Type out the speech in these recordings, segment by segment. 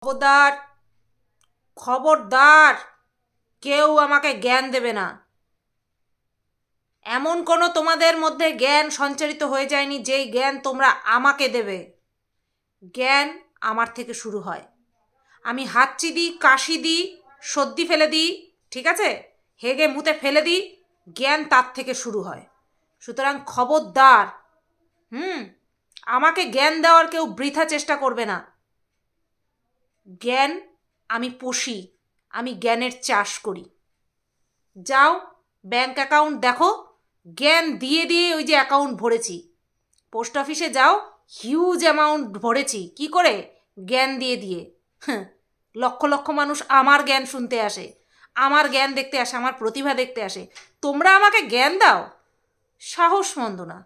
খবরদার, খবরদার, কেউ আমাকে জ্ঞান দেবে না। এমন কোনো তোমাদের মধ্যে জ্ঞান সঞ্চারিত হয়ে যায়নি যেই জ্ঞান তোমরা আমাকে দেবে। জ্ঞান আমার থেকে শুরু হয়। আমি হাঁচি দিই, কাশি দিই, সর্দি ফেলে দিই, ঠিক আছে, হেগে মুতে ফেলে দিই, জ্ঞান তার থেকে শুরু হয়। সুতরাং খবরদার, আমাকে জ্ঞান দেওয়ার কেউ বৃথা চেষ্টা করবে না। জ্ঞান আমি পুষি, আমি জ্ঞানের চাষ করি। যাও ব্যাংক অ্যাকাউন্ট দেখো, জ্ঞান দিয়ে দিয়ে ওই যে অ্যাকাউন্ট ভরেছি। পোস্ট অফিসে যাও, হিউজ অ্যামাউন্ট ভরেছি। কি করে? জ্ঞান দিয়ে দিয়ে। লক্ষ লক্ষ মানুষ আমার জ্ঞান শুনতে আসে, আমার জ্ঞান দেখতে আসে, আমার প্রতিভা দেখতে আসে। তোমরা আমাকে জ্ঞান দাও? সাহস মন্দ না।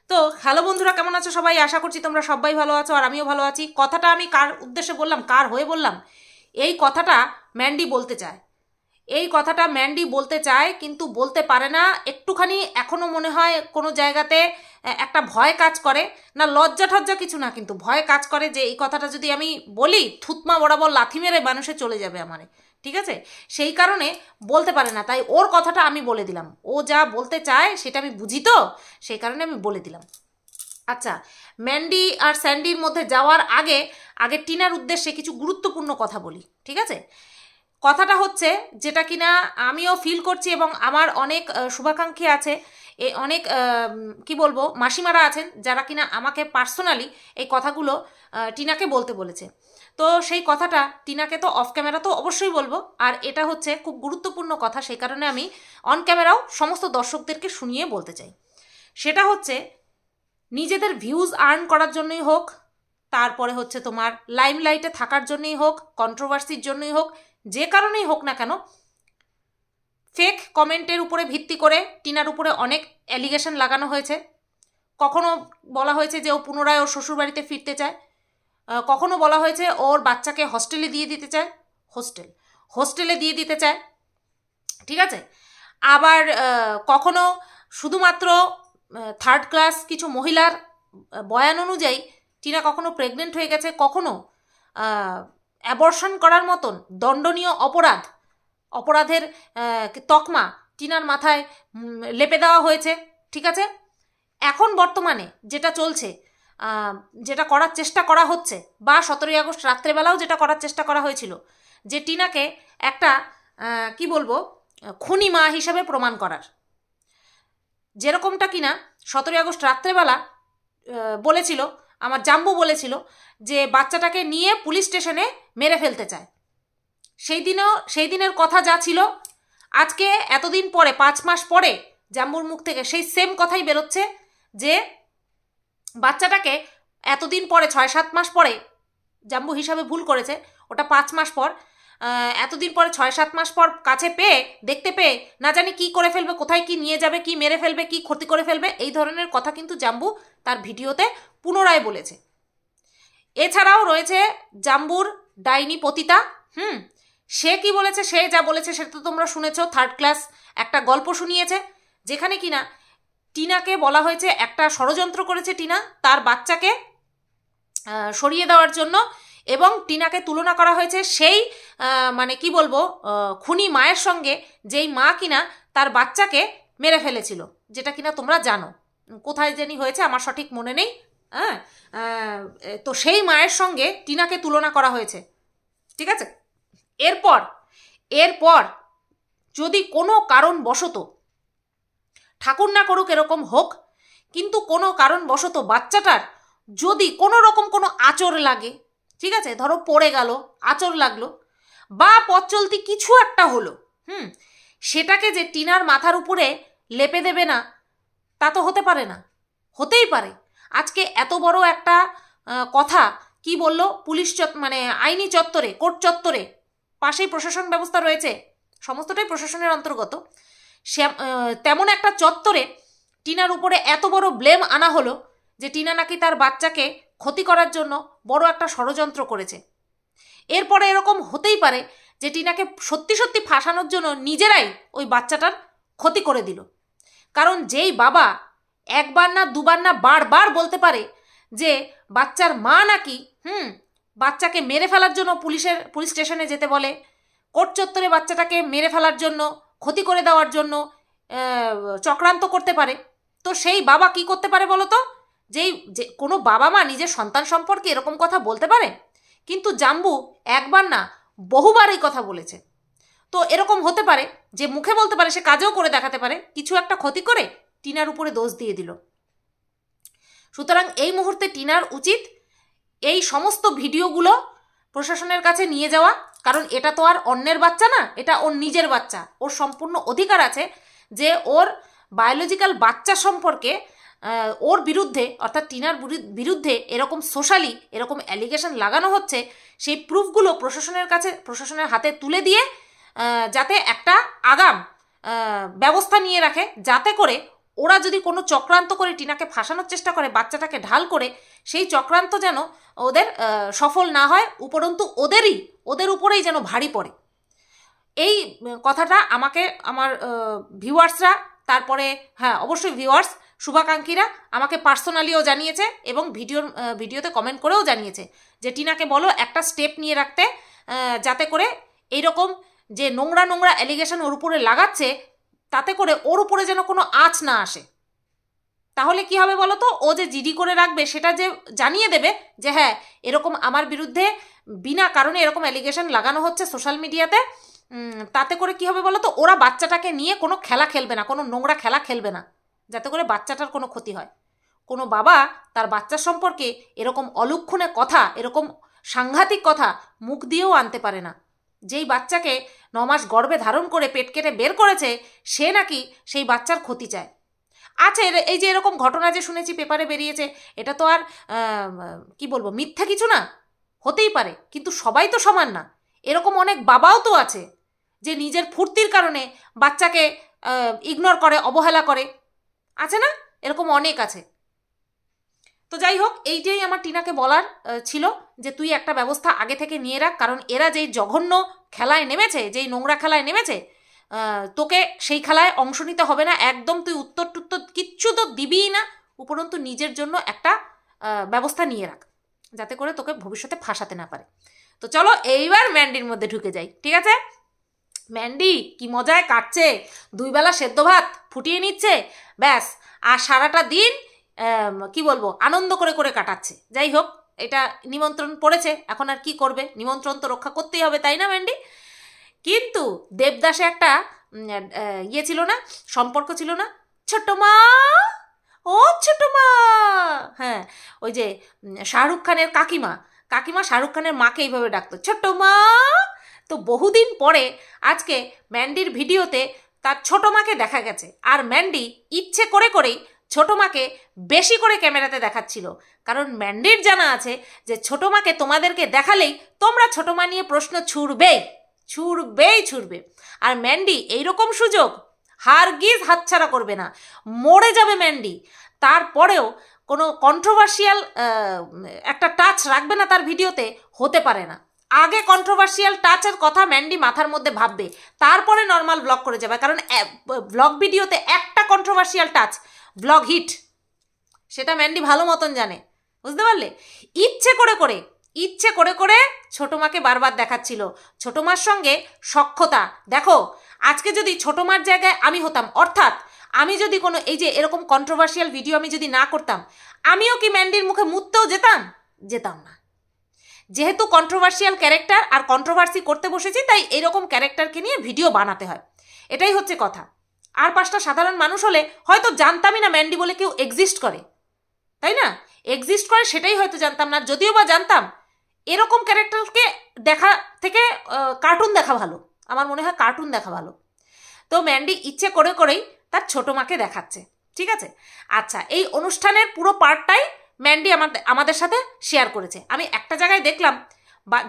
তো হ্যালো বন্ধুরা, কেমন আছো সবাই? আশা করছি তোমরা সবাই ভালো আছো, আর আমিও ভালো আছি। কথাটা আমি কার উদ্দেশ্যে বললাম, কার হয়ে বললাম? এই কথাটা ম্যান্ডি বলতে চায়। এই কথাটা ম্যান্ডি বলতে চায় কিন্তু বলতে পারে না। একটুখানি এখনও মনে হয় কোনো জায়গাতে একটা ভয় কাজ করে, না লজ্জা ঠজ্জা কিছু না, কিন্তু ভয় কাজ করে যে এই কথাটা যদি আমি বলি, থুতমা বরাবর লাথি মেরে মানুষে চলে যাবে আমারে, ঠিক আছে? সেই কারণে বলতে পারে না, তাই ওর কথাটা আমি বলে দিলাম। ও যা বলতে চায় সেটা আমি বুঝি, তো সেই কারণে আমি বলে দিলাম। আচ্ছা, ম্যান্ডি আর স্যান্ডির মধ্যে যাওয়ার আগে আগে টিনার উদ্দেশ্যে কিছু গুরুত্বপূর্ণ কথা বলি, ঠিক আছে? কথাটা হচ্ছে যেটা কিনা আমিও ফিল করছি, এবং আমার অনেক শুভাকাঙ্ক্ষী আছে, অনেক কি বলবো, মাসিমারা আছেন যারা কিনা আমাকে পার্সোনালি এই কথাগুলো টিনাকে বলতে বলেছে। তো সেই কথাটা টিনাকে তো অফ ক্যামেরা তো অবশ্যই বলবো, আর এটা হচ্ছে খুব গুরুত্বপূর্ণ কথা, সেই কারণে আমি অন ক্যামেরাও সমস্ত দর্শকদেরকে শুনিয়ে বলতে চাই। সেটা হচ্ছে নিজেদের ভিউজ আর্ন করার জন্যই হোক, তারপরে হচ্ছে তোমার লাইমলাইটে থাকার জন্যই হোক, কন্ট্রোভার্সির জন্যই হোক, যে কারণেই হোক না কেন, ফেক কমেন্টের উপরে ভিত্তি করে টিনার উপরে অনেক অ্যালিগেশন লাগানো হয়েছে। কখনো বলা হয়েছে যে ও পুনরায় ওর শ্বশুরবাড়িতে ফিরতে চায়, কখনো বলা হয়েছে ওর বাচ্চাকে হস্টেলে দিয়ে দিতে চায়, হোস্টেলে দিয়ে দিতে চায়, ঠিক আছে? আবার কখনো শুধুমাত্র থার্ড ক্লাস কিছু মহিলার বয়ান অনুযায়ী টিনা কখনো প্রেগনেন্ট হয়ে গেছে, কখনো অ্যাবর্শন করার মতন দণ্ডনীয় অপরাধের তকমা টিনার মাথায় লেপে দেওয়া হয়েছে, ঠিক আছে? এখন বর্তমানে যেটা চলছে, যেটা করার চেষ্টা করা হচ্ছে, বা 17ই আগস্ট রাত্রেবেলাও যেটা করার চেষ্টা করা হয়েছিল, যে টিনাকে একটা কি বলবো, খুনি মা হিসেবে প্রমাণ করার, যেরকমটা কিনা 17ই আগস্ট রাত্রেবেলা বলেছিল, আমার জাম্বু বলেছিল যে বাচ্চাটাকে নিয়ে পুলিশ স্টেশনে মেরে ফেলতে চায়। সেই দিনের কথা যা ছিল, আজকে এতদিন পরে 5 মাস পরে জাম্বুর মুখ থেকে সেই সেম কথাই বেরোচ্ছে, যে বাচ্চাটাকে এতদিন পরে 6-7 মাস পরে, জাম্বু হিসাবে ভুল করেছে, ওটা 5 মাস পর, এতদিন পরে 6-7 মাস পর কাছে পেয়ে, দেখতে পেয়ে না জানি কি করে ফেলবে, কোথায় কি নিয়ে যাবে, কি মেরে ফেলবে, কি ক্ষতি করে ফেলবে, এই ধরনের কথা কিন্তু জাম্বু তার ভিডিওতে পুনরায় বলেছে। এছাড়াও রয়েছে জাম্বুর ডাইনি পতিতা, সে কি বলেছে, সে যা বলেছে সেটা তো তোমরা শুনেছ। থার্ড ক্লাস একটা গল্প শুনিয়েছে, যেখানে কিনা টিনাকে বলা হয়েছে একটা ষড়যন্ত্র করেছে টিনা তার বাচ্চাকে সরিয়ে দেওয়ার জন্য, এবং টিনাকে তুলনা করা হয়েছে সেই মানে কি বলবো, খুনি মায়ের সঙ্গে, যেই মা কিনা তার বাচ্চাকে মেরে ফেলেছিল, যেটা কিনা তোমরা জানো। কোথায় জানি হয়েছে, আমার সঠিক মনে নেই। হ্যাঁ, তো সেই মায়ের সঙ্গে টিনাকে তুলনা করা হয়েছে, ঠিক আছে? এরপর যদি কোনো কারণবশত, ঠাকুর না করুক এরকম হোক, কিন্তু কোনো কারণবশত বাচ্চাটার যদি কোনো রকম কোনো আঁচড় লাগে, ঠিক আছে, ধরো পড়ে গেল, আঁচড় লাগলো, বা পথ চলতি কিছু একটা হলো, সেটাকে যে টিনার মাথার উপরে লেপে দেবে না, তা তো হতে পারে না। হতেই পারে আজকে এত বড় একটা কথা কি বললো, পুলিশ মানে আইনি চত্বরে, কোর্ট চত্বরে, পাশেই প্রশাসন ব্যবস্থা রয়েছে, সমস্তটাই প্রশাসনের অন্তর্গত, তেমন একটা চত্বরে টিনার উপরে এত বড় ব্লেম আনা হলো যে টিনা নাকি তার বাচ্চাকে ক্ষতি করার জন্য বড় একটা ষড়যন্ত্র করেছে। এরপরে এরকম হতেই পারে যে টিনাকে সত্যি সত্যি ফাঁসানোর জন্য নিজেরাই ওই বাচ্চাটার ক্ষতি করে দিল। কারণ যেই বাবা একবার না দুবার না বারবার বলতে পারে যে বাচ্চার মা নাকি বাচ্চাকে মেরে ফেলার জন্য পুলিশ স্টেশনে যেতে বলে, কোর্ট চত্বরে বাচ্চাটাকে মেরে ফেলার জন্য, ক্ষতি করে দেওয়ার জন্য চক্রান্ত করতে পারে। তো সেই বাবা কি করতে পারে বলো তো? যে কোনো বাবা মা নিজের সন্তান সম্পর্কে এরকম কথা বলতে পারে? কিন্তু জাম্বু একবার না বহুবার এই কথা বলেছে। তো এরকম হতে পারে যে মুখে বলতে পারে, সে কাজেও করে দেখাতে পারে, কিছু একটা ক্ষতি করে টিনার উপরে দোষ দিয়ে দিল। সুতরাং এই মুহূর্তে টিনার উচিত এই সমস্ত ভিডিওগুলো প্রশাসনের কাছে নিয়ে যাওয়া, কারণ এটা তো আর অন্যের বাচ্চা না, এটা ওর নিজের বাচ্চা। ওর সম্পূর্ণ অধিকার আছে যে ওর বায়োলজিক্যাল বাচ্চা সম্পর্কে ওর বিরুদ্ধে, অর্থাৎ টিনার বিরুদ্ধে এরকম সোশ্যালি এরকম অ্যালিগেশন লাগানো হচ্ছে, সেই প্রুফগুলো প্রশাসনের হাতে তুলে দিয়ে যাতে একটা আগাম ব্যবস্থা নিয়ে রাখে, যাতে করে ওরা যদি কোনো চক্রান্ত করে টিনাকে ফাঁসানোর চেষ্টা করে, বাচ্চাটাকে ঢাল করে, সেই চক্রান্ত যেন ওদের সফল না হয়, উপরন্তু ওদের উপরেই যেন ভারী পড়ে। এই কথাটা আমাকে আমার ভিউয়ার্সরা, তারপরে হ্যাঁ অবশ্যই ভিউয়ার্স শুভাকাঙ্ক্ষীরা আমাকে পার্সোনালিও জানিয়েছে এবং ভিডিওতে কমেন্ট করেও জানিয়েছে যে টিনাকে বলো একটা স্টেপ নিয়ে রাখতে, যাতে করে এইরকম যে নোংরা অ্যালিগেশন ওর উপরে লাগাচ্ছে, তাতে করে ওর উপরে যেন কোনো আঁচ না আসে। তাহলে কি হবে বলো তো? ও যে জিডি করে রাখবে সেটা যে জানিয়ে দেবে যে হ্যাঁ এরকম আমার বিরুদ্ধে বিনা কারণে এরকম অ্যালিগেশন লাগানো হচ্ছে সোশ্যাল মিডিয়াতে, তাতে করে কি হবে বলো তো? ওরা বাচ্চাটাকে নিয়ে কোনো খেলা খেলবে না, কোনো নোংরা খেলা খেলবে না, যাতে করে বাচ্চাটার কোনো ক্ষতি হয়। কোনো বাবা তার বাচ্চার সম্পর্কে এরকম অলক্ষণে কথা, এরকম সাংঘাতিক কথা মুখ দিয়েও আনতে পারে না। যেই বাচ্চাকে 9 মাস গর্ভে ধারণ করে পেট কেটে বের করেছে, সে নাকি সেই বাচ্চার ক্ষতি চায়। আচ্ছা, এই যে এরকম ঘটনা যে শুনেছি পেপারে বেরিয়েছে, এটা তো আর কি বলবো, মিথ্যা কিছু না, হতেই পারে, কিন্তু সবাই তো সমান না। এরকম অনেক বাবাও তো আছে যে নিজের ফুর্তির কারণে বাচ্চাকে ইগনোর করে, অবহেলা করে, আছে না? এরকম অনেক আছে। তো যাই হোক, এইটাই আমার টিনাকে বলার ছিল যে তুই একটা ব্যবস্থা আগে থেকে নিয়ে রাখ, কারণ এরা যেই জঘন্য খেলায় নেমেছে, যেই নোংরা খেলায় নেমেছে, তোকে সেই খেলায় অংশ নিতে হবে না একদম। তুই উত্তর কিচ্ছু তো দিবিই না, উপরন্তু নিজের জন্য একটা ব্যবস্থা নিয়ে রাখ, যাতে করে তোকে ভবিষ্যতে ফাঁসাতে না পারে। তো চলো এইবার ম্যান্ডির মধ্যে ঢুকে যাই, ঠিক আছে? ম্যান্ডি কি মজায় কাটছে, 2 বেলা সেদ্ধ ভাত ফুটিয়ে নিচ্ছে, ব্যাস, আর সারাটা দিন কি বলবো আনন্দ করে কাটাচ্ছে। যাই হোক, এটা নিমন্ত্রণ পড়েছে, এখন আর কি করবে, নিমন্ত্রণ তো রক্ষা করতেই হবে, তাই না ম্যান্ডি? কিন্তু দেবদাসে একটা ইয়ে ছিল না, সম্পর্ক ছিল না, ছোট মা, ও ছোট মা, হ্যাঁ ওই যে শাহরুখ খানের কাকিমা শাহরুখ খানের মাকে এইভাবে ডাকতো, ছোট মা। তো বহুদিন পরে আজকে ম্যান্ডির ভিডিওতে তার ছোট মাকে দেখা গেছে, আর ম্যান্ডি ইচ্ছে করেই ছোট মাকে বেশি করে ক্যামেরাতে দেখাচ্ছিল, কারণ ম্যান্ডির জানা আছে যে ছোট মাকে তোমাদেরকে দেখালেই তোমরা ছোট মা নিয়ে প্রশ্ন ছুড়বে। আর ম্যান্ডি এইরকম সুযোগ হারগিজ হাতছাড়া করবে না, মরে যাবে ম্যান্ডি, তারপরেও কোনো কন্ট্রোভার্সিয়াল একটা টাচ রাখবে না তার ভিডিওতে, হতে পারে না। আগে কন্ট্রোভার্সিয়াল টাচের কথা ম্যান্ডি মাথার মধ্যে ভাববে, তারপরে নর্মাল ব্লগ করে যাবে, কারণ ব্লগ ভিডিওতে একটা কন্ট্রোভার্সিয়াল টাচ ব্লগ হিট, সেটা ম্যান্ডি ভালো মতন জানে, বুঝতে পারলে? ইচ্ছে করে ছোট মাকে বারবার দেখাচ্ছিল, ছোট মার সঙ্গে সখ্যতা। দেখো, আজকে যদি ছোট মার জায়গায় আমি হতাম, অর্থাৎ আমি যদি কোনো এই যে এরকম কন্ট্রোভার্সিয়াল ভিডিও আমি যদি না করতাম, আমিও কি ম্যান্ডির মুখে মুততেও যেতাম না। যেহেতু কন্ট্রোভার্সিয়াল ক্যারেক্টার আর কন্ট্রোভার্সি করতে বসেছি, তাই এরকম ক্যারেক্টারকে নিয়ে ভিডিও বানাতে হয়, এটাই হচ্ছে কথা। আর 5টা সাধারণ মানুষ হলে হয়তো জানতামই না ম্যান্ডি বলে কেউ এক্সিস্ট করে, তাই না? এক্সিস্ট করে সেটাই হয়তো জানতাম না, যদিও বা জানতাম, এরকম ক্যারেক্টারকে দেখা থেকে কার্টুন দেখা ভালো, আমার মনে হয় কার্টুন দেখা ভালো। তো ম্যান্ডি ইচ্ছে করেই তার ছোট মাকে দেখাচ্ছে, ঠিক আছে? আচ্ছা, এই অনুষ্ঠানের পুরো পার্টটাই ম্যান্ডি আমাদের সাথে শেয়ার করেছে। আমি একটা জায়গায় দেখলাম,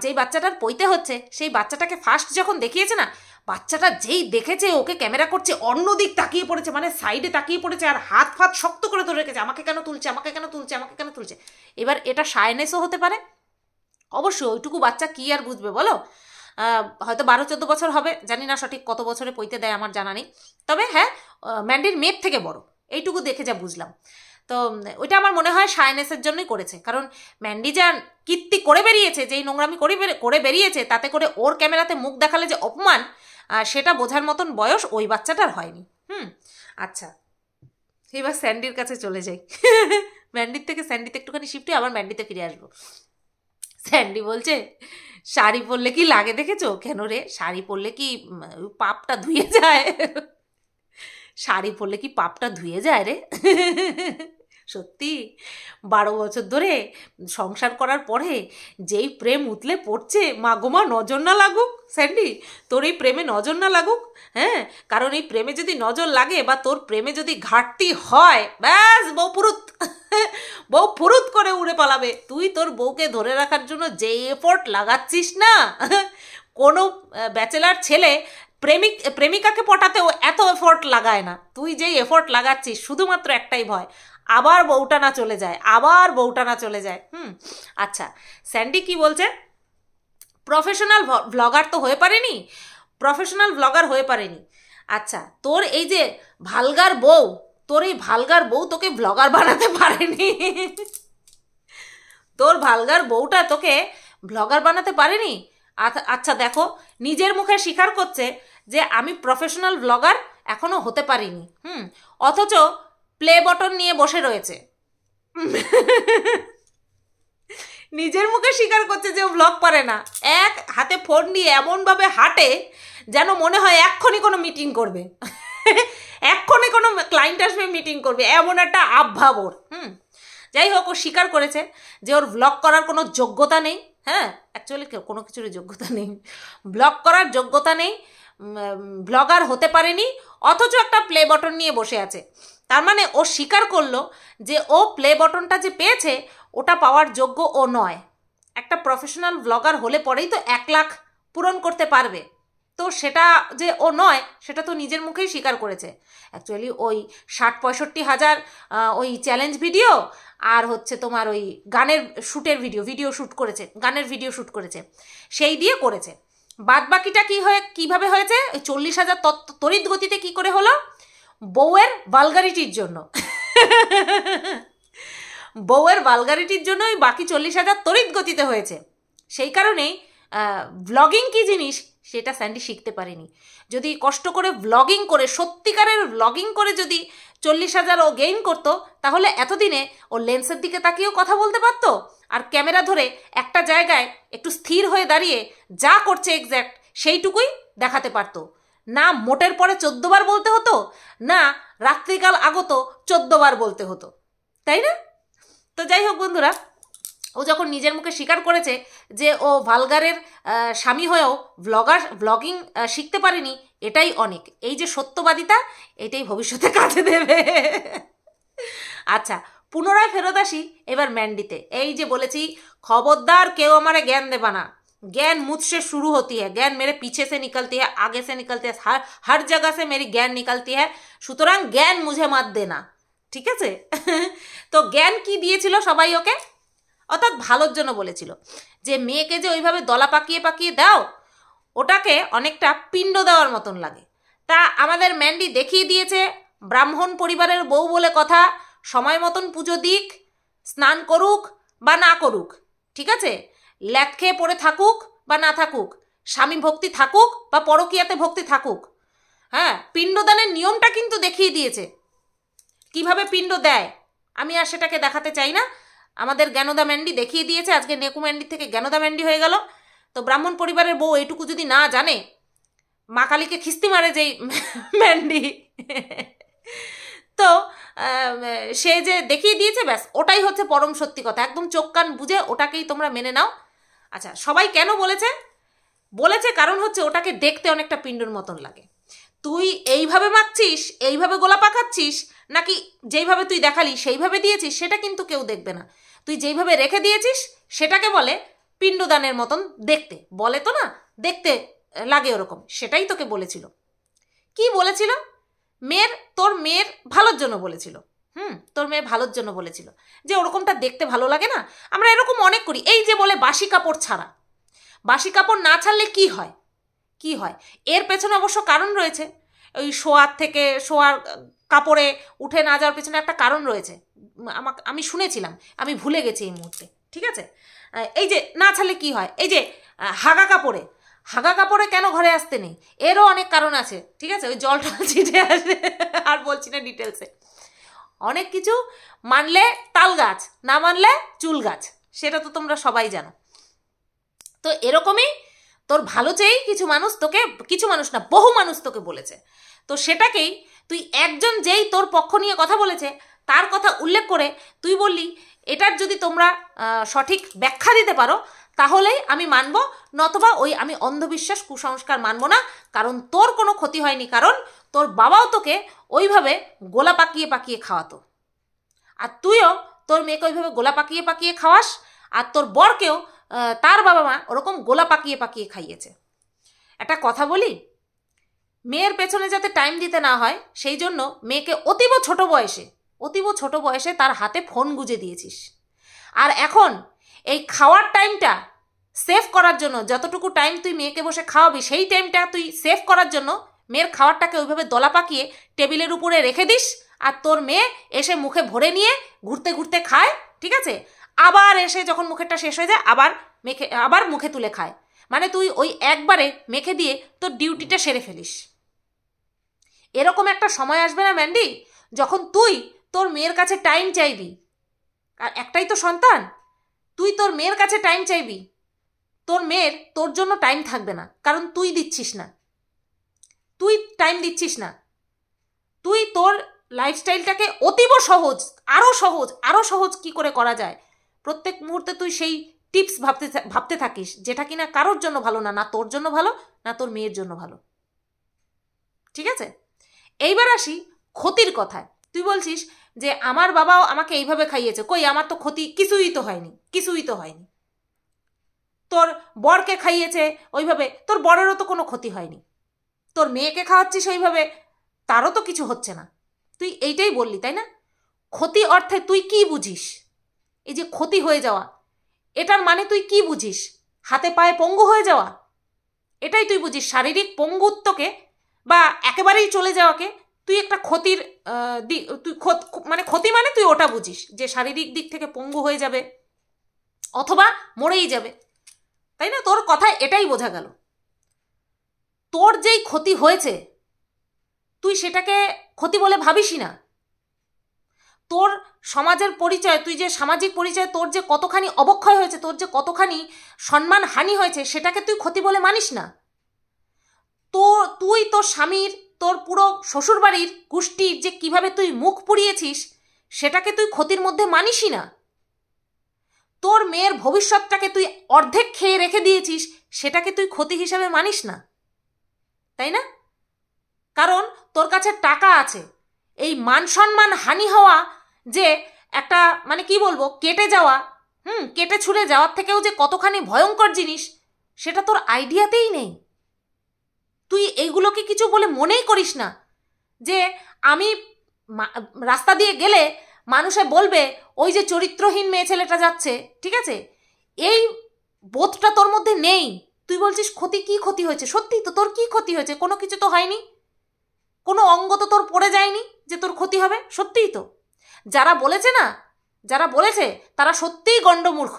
যেই বাচ্চাটার পইতে হচ্ছে, সেই বাচ্চাটাকে ফার্স্ট যখন দেখিয়েছে না, বাচ্চাটা যেই দেখেছে ওকে ক্যামেরা করছে, অন্যদিক তাকিয়ে পড়েছে, মানে সাইডে তাকিয়ে পড়েছে, আর হাত শক্ত করে ধরে রেখেছে, আমাকে কেন তুলছে। এবার এটা শাইনেসও হতে পারে, অবশ্যই ওইটুকু বাচ্চা কি আর বুঝবে বলো, হয়তো 12-14 বছর হবে, জানি না সঠিক কত বছরে পইতে দেয় আমার জানা নেই, তবে হ্যাঁ ম্যান্ডির মেয়ের থেকে বড়, এইটুকু দেখে যা বুঝলাম। তো ওইটা আমার মনে হয় শাইনেসের জন্যই করেছে, কারণ ম্যান্ডি যা কীর্তি করে বেরিয়েছে, যেই নোংরামি করে বেরিয়েছে, তাতে করে ওর ক্যামেরাতে মুখ দেখালে যে অপমান, সেটা বোঝার মতন বয়স ওই বাচ্চাটার হয়নি। আচ্ছা, এবার স্যান্ডির কাছে চলে যাই। ম্যান্ডির থেকে স্যান্ডিতে একটুখানি শিফট হয়ে আবার ম্যান্ডিতে ফিরে আসবো। স্যান্ডি বলছে, শাড়ি পরলে কি লাগে দেখেছো? কেন রে, শাড়ি পরলে কি পাপটা ধুয়ে যায়? শাড়ি পরলে কি পাপটা ধুয়ে যায় রে? সত্যি 12 বছর ধরে সংসার করার পরে যেই প্রেম উতলে পড়ছে, মা গোমা নজর না লাগুক স্যান্ডি, তোর এই প্রেমে নজর না লাগুক। হ্যাঁ, কারণ এই প্রেমে যদি নজর লাগে বা তোর প্রেমে যদি ঘাটতি হয়, ব্যাস বউ ফুরুত করে উড়ে পালাবে। তুই তোর বউকে ধরে রাখার জন্য যে এফোর্ট লাগাচ্ছিস না, কোনো ব্যাচেলার ছেলে প্রেমিকাকে পটাতেও এত এফোর্ট লাগায় না। তুই যেই এফোর্ট লাগাচ্ছিস, শুধুমাত্র একটাই ভয়, আবার বউটা না চলে যায়, আচ্ছা, স্যান্ডি কি বলছে? প্রফেশনাল ব্লগার তো হয়ে পারেনি। আচ্ছা, তোর এই যে ভালগার বউ, তোকে ব্লগার বানাতে পারেনি। তোর ভালগার বউটা তোকে ব্লগার বানাতে পারেনি। আচ্ছা দেখো, নিজের মুখে স্বীকার করছে যে আমি প্রফেশনাল ব্লগার এখনো হতে পারিনি। অথচ প্লে বটন নিয়ে বসে রয়েছে। নিজের মুখে স্বীকার করছে যে ও ব্লগ পারে না। এক হাতে ফোন নিয়ে এমনভাবে হাঁটে যেন মনে হয় এক্ষুনি কোনো মিটিং করবে, এক্ষুনি কোনো ক্লায়েন্ট আসবে, মিটিং করবে, এমন একটা আবভাব ওর। যাই হোক, ও স্বীকার করেছে যে ওর ব্লগ করার কোনো যোগ্যতা নেই। হ্যাঁ, অ্যাকচুয়ালি কোনো কিছুরই যোগ্যতা নেই, ব্লগ করার যোগ্যতা নেই, ব্লগার হতে পারেনি, অথচ একটা প্লে বটন নিয়ে বসে আছে। তার মানে ও স্বীকার করলো যে ও প্লে বটনটা যে পেয়েছে ওটা পাওয়ার যোগ্য ও নয়। একটা প্রফেশনাল ব্লগার হলে পরেই তো 1 লাখ পূরণ করতে পারবে, তো সেটা যে ও নয় সেটা তো নিজের মুখেই স্বীকার করেছে। অ্যাকচুয়ালি ওই 60-65 হাজার ওই চ্যালেঞ্জ ভিডিও আর হচ্ছে তোমার ওই গানের শ্যুটের ভিডিও শ্যুট করেছে, গানের ভিডিও শ্যুট করেছে, সেই দিয়ে করেছে। বাদ বাকিটা কিভাবে হয়েছে? 40,000 তড়িৎ গতিতে কি করে হলো? বউয়ের ভালগারিটির জন্য। বউয়ের ভালগারিটির জন্যই বাকি 40,000 তড়িৎ গতিতে হয়েছে। সেই কারণেই ব্লগিং কি জিনিস সেটা স্যান্ডি শিখতে পারেনি। যদি কষ্ট করে ব্লগিং করে, সত্যিকারের ব্লগিং করে যদি 40,000 ও গেইন করতো, তাহলে এতদিনে ও লেন্সের দিকে তাকিয়েও কথা বলতে পারতো, আর ক্যামেরা ধরে একটা জায়গায় একটু স্থির হয়ে দাঁড়িয়ে যা করছে এক্স্যাক্ট সেইটুকুই দেখাতে পারতো। না মোটের পরে 14 বার বলতে হতো, না রাত্রিকাল আগত 14 বার বলতে হতো, তাই না? তো যাই হোক বন্ধুরা, ও যখন নিজের মুখে স্বীকার করেছে যে ও ভালগারের স্বামী হয়েও ব্লগিং শিখতে পারেনি, এটাই অনেক। এই যে সত্যবাদিতা, এটাই ভবিষ্যতে কাজে দেবে। আচ্ছা, পুনরায় ফেরত আসি এবার ম্যান্ডিতে। এই যে বলেছি, খবরদার কেউ আমারে জ্ঞান দেবা না, ज्ञान मुझसे शुरू होती है, ज्ञान मेरे पीछे से निकलती है, आगे से निकलती है, हर जगह से मेरी ज्ञान निकलती है, সুতরাং জ্ঞান মুঝে মত দেনা, ঠিক আছে? তো জ্ঞান কি দিয়েছিল সবাই ওকে? অর্থাৎ ভালোর জন্য বলেছিল যে মেয়েকে যে ওইভাবে দলা পাকিয়ে পাকিয়ে দাও, ওটাকে অনেকটা পিণ্ড দেওয়ার মতন লাগে। তা আমাদের ম্যান্ডি দেখিয়ে দিয়েছে ব্রাহ্মণ পরিবারের বউ বলে কথা, সময় মতন পুজো দিক, স্নান করুক বা না করুক, ঠিক আছে, ল্যাট খেয়ে পড়ে থাকুক বা না থাকুক, স্বামী ভক্তি থাকুক বা পরকীয়াতে ভক্তি থাকুক, হ্যাঁ, পিণ্ডদানের নিয়মটা কিন্তু দেখিয়ে দিয়েছে। কিভাবে পিণ্ড দেয় আমি আর সেটাকে দেখাতে চাই না, আমাদের জ্ঞানদা ম্যান্ডি দেখিয়ে দিয়েছে। আজকে নেকু ম্যান্ডি থেকে জ্ঞানদা ম্যান্ডি হয়ে গেল। তো ব্রাহ্মণ পরিবারের বউ এইটুকু যদি না জানে, মা কালীকে খিস্তি মারে যেই ম্যান্ডি, তো সে যে দেখিয়ে দিয়েছে, ব্যাস ওটাই হচ্ছে পরম সত্যি কথা। একদম চোখ কান বুঝে ওটাকেই তোমরা মেনে নাও। আচ্ছা, সবাই কেন বলেছে কারণ হচ্ছে ওটাকে দেখতে অনেকটা পিণ্ডর মতন লাগে। তুই এইভাবে মাখছিস, এইভাবে গোলা পাকাচ্ছিস, নাকি যেইভাবে তুই দেখালি সেইভাবে দিয়েছিস, সেটা কিন্তু কেউ দেখবে না। তুই যেইভাবে রেখে দিয়েছিস সেটাকে বলে পিণ্ডদানের মতন দেখতে, বলে তো না দেখতে লাগে ওরকম, সেটাই তোকে বলেছিল। কি বলেছিল? তোর মেয়ের ভালোর জন্য বলেছিল। তোর মেয়ে ভালোর জন্য বলেছিল যে ওরকমটা দেখতে ভালো লাগে না। আমরা এরকম অনেক করি, এই যে বলে বাসি কাপড় ছাড়া, বাসি কাপড় না ছাড়লে কি হয়? এর পেছনে অবশ্য কারণ রয়েছে। ওই শোয়ার কাপড়ে উঠে না যাওয়ার পেছনে একটা কারণ রয়েছে। আমি শুনেছিলাম, আমি ভুলে গেছি এই মুহূর্তে, ঠিক আছে। এই যে না ছাড়লে কি হয়, এই যে হাগা কাপড়ে কেন ঘরে আসতে নেই, এরও অনেক কারণ আছে, ঠিক আছে। ওই জলটা ছিটে আসে, আর বলছি না ডিটেলসে। অনেক কিছু, মানলে তাল গাছ, না মানলে চুল গাছ, সেটা তো তোমরা সবাই জানো। তো এরকমই তোর ভালো চেয়েই কিছু মানুষ না, বহু মানুষ তোকে বলেছে। তো সেটাকেই তুই একজন যেই তোর পক্ষ নিয়ে কথা বলেছে তার কথা উল্লেখ করে তুই বললি এটার যদি তোমরা সঠিক ব্যাখ্যা দিতে পারো তাহলেই আমি মানব, নতবা ওই আমি অন্ধবিশ্বাস কুসংস্কার মানব না। কারণ তোর কোনো ক্ষতি হয়নি, কারণ তোর বাবাও তোকে ওইভাবে গোলা পাকিয়ে পাকিয়ে খাওয়াতো, আর তুইও তোর মেয়েকে ওইভাবে গোলা পাকিয়ে পাকিয়ে খাওয়াস, আর তোর বরকেও তার বাবা মা ওরকম গোলা পাকিয়ে পাকিয়ে খাইয়েছে। একটা কথা বলি, মেয়ের পেছনে যাতে টাইম দিতে না হয় সেই জন্য মেয়েকে অতীব ছোট বয়সে তার হাতে ফোন গুজে দিয়েছিস। আর এখন এই খাওয়ার টাইমটা সেভ করার জন্য, যতটুকু টাইম তুই মেয়েকে বসে খাওয়াবি সেই টাইমটা তুই সেভ করার জন্য মেয়ের খাওয়ারটাকে ওইভাবে দলা পাকিয়ে টেবিলের উপরে রেখে দিস, আর তোর মেয়ে এসে মুখে ভরে নিয়ে ঘুরতে ঘুরতে খায়, ঠিক আছে। আবার এসে যখন মুখেরটা শেষ হয়ে যায় আবার মুখে তুলে খায়। মানে তুই ওই একবারে মেখে দিয়ে তোর ডিউটিটা সেরে ফেলিস। এরকম একটা সময় আসবে না ম্যান্ডি, যখন তুই তোর মেয়ের কাছে টাইম চাইবি, আর একটাই তো সন্তান, তুই তোর মেয়ের কাছে টাইম চাইবি, তোর মেয়ের তোর জন্য টাইম থাকবে না, কারণ তুই টাইম দিচ্ছিস না। তুই তোর লাইফস্টাইলটাকে অতীব সহজ, আরও সহজ কি করে করা যায় প্রত্যেক মুহূর্তে তুই সেই টিপস ভাবতে থাকিস, যেটা কিনা কারোর জন্য ভালো না, না তোর জন্য ভালো, না তোর মেয়ের জন্য ভালো, ঠিক আছে। এইবার আসি ক্ষতির কথায়। তুই বলছিস যে আমার বাবাও আমাকে এইভাবে খাইয়েছে, কই আমার তো ক্ষতি কিছুই তো হয়নি। তোর বরকে খাইয়েছে ওইভাবে, তোর বরেরও তো কোনো ক্ষতি হয়নি। তোর মেয়েকে খাওয়াচ্ছিস ওইভাবে, তারও তো কিছু হচ্ছে না। তুই এইটাই বললি, তাই না? ক্ষতি অর্থে তুই কি বুঝিস? এই যে ক্ষতি হয়ে যাওয়া, এটার মানে তুই কি বুঝিস? হাতে পায়ে পঙ্গু হয়ে যাওয়া, এটাই তুই বুঝিস? শারীরিক পঙ্গুত্বকে বা একেবারেই চলে যাওয়াকে তুই একটা ক্ষতির ক্ষতি মানে তুই ওটা বুঝিস যে শারীরিক দিক থেকে পঙ্গু হয়ে যাবে অথবা মরেই যাবে, তাই না? তোর কথায় এটাই বোঝা গেল। তোর যেই ক্ষতি হয়েছে তুই সেটাকে ক্ষতি বলে ভাবিসই না। তোর সমাজের পরিচয়, তুই যে সামাজিক পরিচয়, তোর যে কতখানি অবক্ষয় হয়েছে, তোর যে কতখানি সম্মান হানি হয়েছে, সেটাকে তুই ক্ষতি বলে মানিস না। তুই তোর স্বামীর, তোর পুরো শ্বশুরবাড়ির গোষ্ঠীর যে কিভাবে তুই মুখ পুড়িয়েছিস সেটাকে তুই ক্ষতির মধ্যে মানিসই না। তোর মেয়ের ভবিষ্যৎটাকে তুই অর্ধেক খেয়ে রেখে দিয়েছিস, সেটাকে তুই ক্ষতি হিসাবে মানিস না, তাই না? কারণ তোর কাছে টাকা আছে। এই মান সম্মান হানি হওয়া যে একটা মানে কি বলবো, কেটে যাওয়া, কেটে ছুঁড়ে যাওয়ার থেকেও যে কতখানি ভয়ঙ্কর জিনিস সেটা তোর আইডিয়াতেই নেই। তুই এইগুলোকে কিছু বলে মনেই করিস না যে আমি রাস্তা দিয়ে গেলে মানুষে বলবে ওই যে চরিত্রহীন মেয়ে ছেলেটা যাচ্ছে, ঠিক আছে? এই বোধটা তোর মধ্যে নেই। তুই বলছিস কি ক্ষতি হয়েছে? সত্যি তো তোর কি ক্ষতি হয়েছে? কোনো কিছু তো হয়নি, কোনো অঙ্গ তো তোর পড়ে যায়নি যে তোর ক্ষতি হবে। সত্যিই তো যারা বলেছে তারা সত্যিই গণ্ডমূর্খ,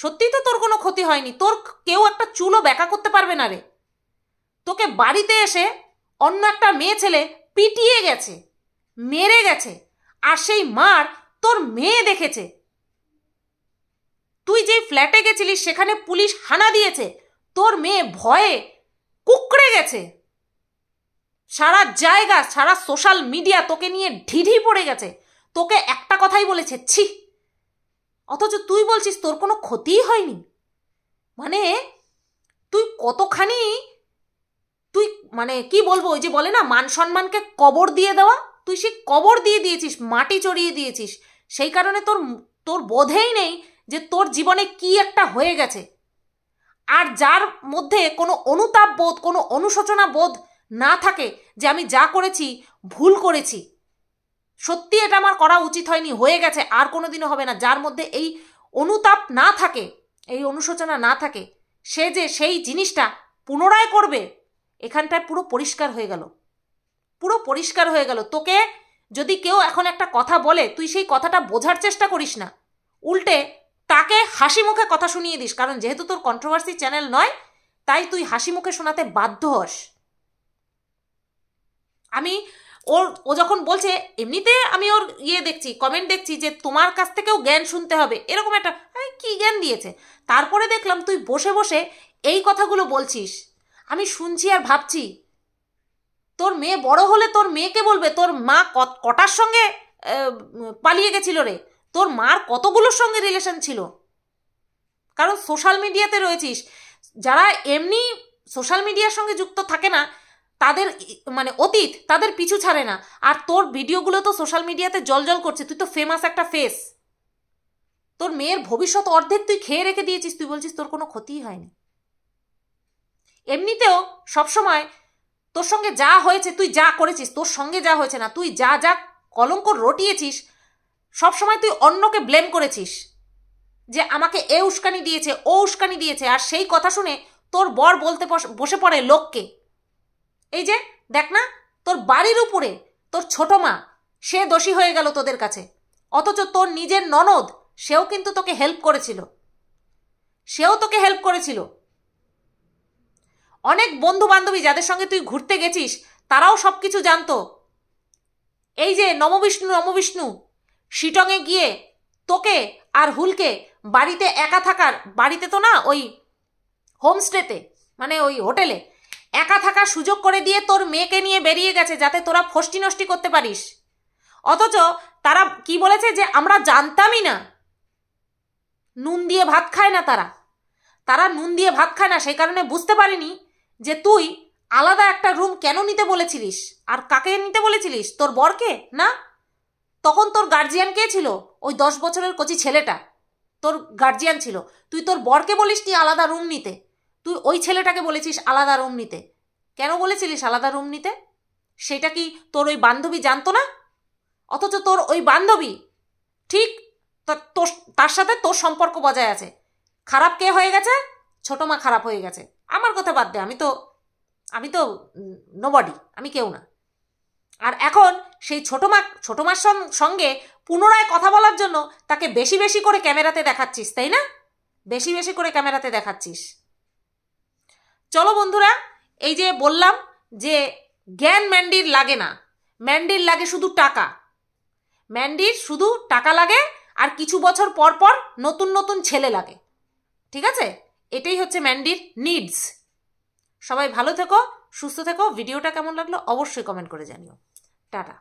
সত্যিই তো তোর কোনো ক্ষতি হয়নি। তোর কেউ একটা চুলও ব্যাকা করতে পারবে না রে। তোকে বাড়িতে এসে অন্য একটা মেয়ে ছেলে পিটিয়ে গেছে, মেরে গেছে, আর সেই মার তোর মেয়ে দেখেছে। তুই যে ফ্ল্যাটে গেছিলিস সেখানে পুলিশ হানা দিয়েছে, তোর মেয়ে ভয়ে কুকড়ে গেছে। সারা জায়গা, সারা সোশ্যাল মিডিয়া তোকে নিয়ে ঢিঢি পড়ে গেছে, তোকে একটা কথাই বলেছে ছি, অথচ তুই বলছিস তোর কোনো ক্ষতিই হয়নি। মানে তুই কতখানি, তুই মানে কি বলবো, ওই যে বলে না মান সম্মানকে কবর দিয়ে দেওয়া, তুই সে কবর দিয়ে দিয়েছিস, মাটি চড়িয়ে দিয়েছিস। সেই কারণে তোর বোধেই নেই যে তোর জীবনে কি একটা হয়ে গেছে। আর যার মধ্যে কোনো অনুতাপ বোধ, কোনো অনুশোচনা বোধ না থাকে যে আমি যা করেছি ভুল করেছি, সত্যি এটা আমার করা উচিত হয়নি, হয়ে গেছে, আর কোনোদিনও হবে না, যার মধ্যে এই অনুতাপ না থাকে, এই অনুশোচনা না থাকে, সে যে সেই জিনিসটা পুনরায় করবে, এখানটায় পুরো পরিষ্কার হয়ে গেল। তোকে যদি কেউ এখন একটা কথা বলে তুই সেই কথাটা বোঝার চেষ্টা করিস না, উল্টে তাকে হাসি মুখে কথা শুনিয়ে দিস, কারণ যেহেতু তোর কন্ট্রোভার্সি চ্যানেল নয় তাই তুই হাসি মুখে শোনাতে বাধ্য হস। আমি ও যখন বলছে, এমনিতে আমি ওর দেখছি, কমেন্ট দেখছি যে তোমার কাছ থেকেও জ্ঞান শুনতে হবে, এরকম একটা কি জ্ঞান দিয়েছে। তারপরে দেখলাম তুই বসে বসে এই কথাগুলো বলছিস। আমি শুনছি আর ভাবছি, তোর মেয়ে বড় হলে তোর মেয়েকে বলবে তোর মা কটার সঙ্গে পালিয়ে গেছিল রে, তোর মার কতগুলোর সঙ্গে রিলেশন ছিল। কারণ সোশ্যাল মিডিয়াতে রয়েছিস, যারা এমনি সোশ্যাল মিডিয়ার সঙ্গে যুক্ত থাকে না তাদের মানে অতীত তাদের পিছু ছাড়ে না। আর তোর ভিডিওগুলো তো সোশ্যাল মিডিয়াতে জলজল করছে, তুই তো ফেমাস একটা ফেস। তোর মেয়ের ভবিষ্যৎ অর্ধেক তুই খেয়ে রেখে দিয়েছিস, তুই বলছিস তোর কোনো ক্ষতিই হয়নি। এমনিতেও সবসময় তোর সঙ্গে যা হয়েছে, তুই যা করেছিস, তোর সঙ্গে যা হয়েছে না, তুই যা যা কলঙ্ক রটিয়েছিস সবসময় তুই অন্যকে ব্লেম করেছিস যে আমাকে এ উস্কানি দিয়েছে, ও উস্কানি দিয়েছে। আর সেই কথা শুনে তোর বর বলতে বসে পড়ে লোককে, এই যে দেখ না তোর বাড়ির উপরে তোর ছোট মা সে দোষী হয়ে গেল তোদের কাছে, অথচ তোর নিজের ননদ সেও কিন্তু তোকে হেল্প করেছিল। অনেক বন্ধু বান্ধবী যাদের সঙ্গে তুই ঘুরতে গেছিস তারাও সব কিছু জানতো। এই যে নমবিষ্ণু শিটংয়ে গিয়ে তোকে আর হুলকে বাড়িতে একা থাকার, বাড়িতে তো না ওই হোমস্টেতে মানে ওই হোটেলে একা থাকার সুযোগ করে দিয়ে তোর মেয়েকে নিয়ে বেরিয়ে গেছে যাতে তোরা ফষ্টি নষ্টি করতে পারিস। অথচ তারা কি বলেছে যে আমরা জানতামই না। নুন দিয়ে ভাত খায় না তারা নুন দিয়ে ভাত খায় না, সেই কারণে বুঝতে পারিনি যে তুই আলাদা একটা রুম কেন নিতে বলেছিলিস। আর কাকে নিতে বলেছিলিস? তোর বরকে না? তখন তোর গার্জিয়ান কে ছিল? ওই 10 বছরের কচি ছেলেটা তোর গার্জিয়ান ছিল। তুই তোর বরকে বলিসনি আলাদা রুম নিতে, তুই ওই ছেলেটাকে বলেছিস আলাদা রুম নিতে। কেন বলেছিলিস আলাদা রুম নিতে? সেটা কি তোর ওই বান্ধবী জানতো না? অথচ তোর ওই বান্ধবী ঠিক তার সাথে তোর সম্পর্ক বজায় আছে। খারাপ কে হয়ে গেছে? ছোট মা খারাপ হয়ে গেছে। আমার কথা বাদ দে, আমি তো নোবডি, আমি কেউ না। আর এখন সেই ছোট মার সঙ্গে পুনরায় কথা বলার জন্য তাকে বেশি বেশি করে ক্যামেরাতে দেখাচ্ছিস, তাই না? বেশি বেশি করে ক্যামেরাতে দেখাচ্ছিস। চলো বন্ধুরা, এই যে বললাম যে জ্ঞান ম্যান্ডির লাগে না, ম্যান্ডির লাগে শুধু টাকা। ম্যান্ডির শুধু টাকা লাগে আর কিছু বছর পর পর নতুন নতুন ছেলে লাগে, ঠিক আছে? এটাই হচ্ছে ম্যান্ডির নিডস। সবাই ভালো থেকো, সুস্থ থেকো। ভিডিওটা কেমন লাগলো অবশ্যই কমেন্ট করে জানিও। টাটা।